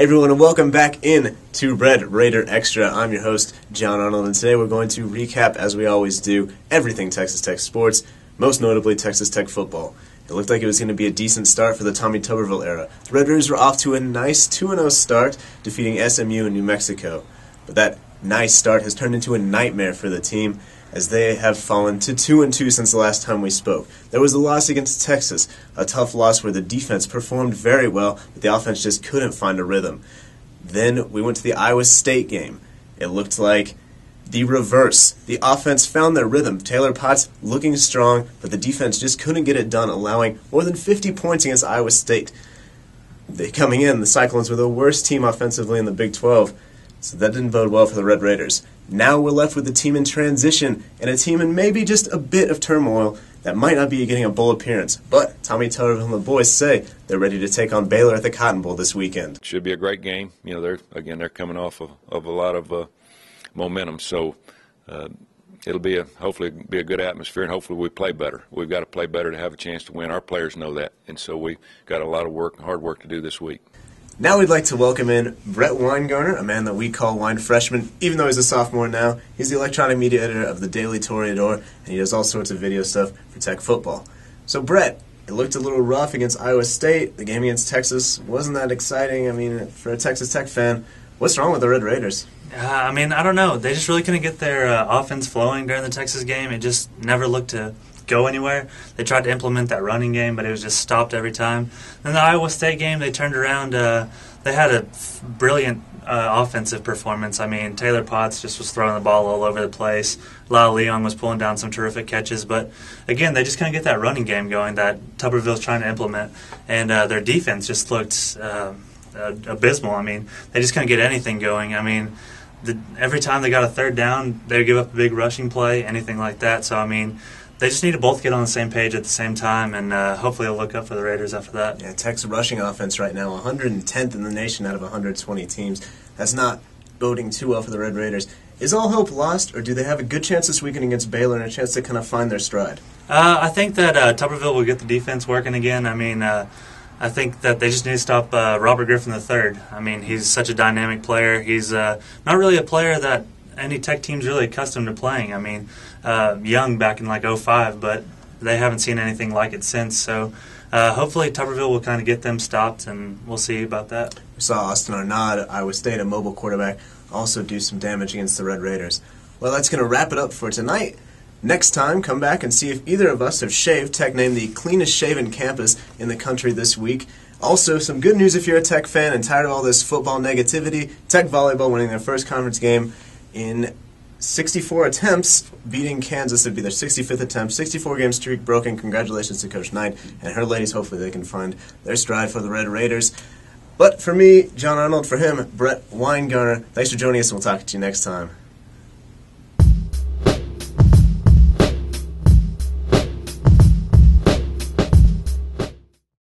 everyone, and welcome back in to Red Raider Extra. I'm your host, John Arnold, and today we're going to recap, as we always do, everything Texas Tech sports, most notably Texas Tech football. It looked like it was going to be a decent start for the Tommy Tuberville era. The Red Raiders were off to a nice 2-0 start, defeating SMU in New Mexico. But that nice start has turned into a nightmare for the team, as they have fallen to 2-2 since the last time we spoke. There was a loss against Texas, a tough loss where the defense performed very well, but the offense just couldn't find a rhythm. Then we went to the Iowa State game. It looked like the reverse. The offense found their rhythm. Taylor Potts looking strong, but the defense just couldn't get it done, allowing more than 50 points against Iowa State. Coming in, the Cyclones were the worst team offensively in the Big 12, so that didn't bode well for the Red Raiders. Now we're left with a team in transition and a team in maybe just a bit of turmoil that might not be getting a bowl appearance. But Tommy Tuberville and the boys say they're ready to take on Baylor at the Cotton Bowl this weekend. Should be a great game. You know, they're coming off of a lot of momentum, so it'll be hopefully be a good atmosphere, and hopefully we play better. We've got to play better to have a chance to win. Our players know that, and so we got a lot of hard work to do this week. Now we'd like to welcome in Brett Winegarner, a man that we call Wine Freshman, even though he's a sophomore now. He's the electronic media editor of the Daily Toreador, and he does all sorts of video stuff for Tech football. So Brett, it looked a little rough against Iowa State. The game against Texas wasn't that exciting. I mean, for a Texas Tech fan, what's wrong with the Red Raiders? I don't know. They just really couldn't get their offense flowing during the Texas game. It just never looked to go anywhere. They tried to implement that running game, but it was just stopped every time. Then the Iowa State game, they turned around. They had a brilliant offensive performance. I mean, Taylor Potts just was throwing the ball all over the place. Lyle Leon was pulling down some terrific catches. But, again, they just couldn't get that running game going that Tuberville's trying to implement. And their defense just looked abysmal. I mean, they just couldn't get anything going. I mean, every time they got a third down, they would give up a big rushing play, anything like that. So, I mean, they just need to both get on the same page at the same time, and hopefully they'll look up for the Raiders after that. Yeah, Tech's rushing offense right now, 110th in the nation out of 120 teams. That's not boding too well for the Red Raiders. Is all hope lost, or do they have a good chance this weekend against Baylor and a chance to kind of find their stride? I think that Tuberville will get the defense working again. I mean, I think that they just need to stop Robert Griffin III. I mean, he's such a dynamic player. He's not really a player that any Tech team's really accustomed to playing. I mean, young back in like 05, but they haven't seen anything like it since. So hopefully Tuberville will kind of get them stopped, and we'll see about that. We saw Austin Arnaud, Iowa State, a mobile quarterback, also do some damage against the Red Raiders. Well, that's going to wrap it up for tonight. Next time, come back and see if either of us have shaved. Tech named the cleanest shaven campus in the country this week. Also, some good news if you're a Tech fan and tired of all this football negativity. Tech volleyball winning their first conference game in 64 attempts, beating Kansas. It'd be their 65th attempt, 64-game streak broken. Congratulations to Coach Knight and her ladies. Hopefully they can find their stride for the Red Raiders. But for me, John Arnold, for him, Brett Winegarner, thanks for joining us, and we'll talk to you next time.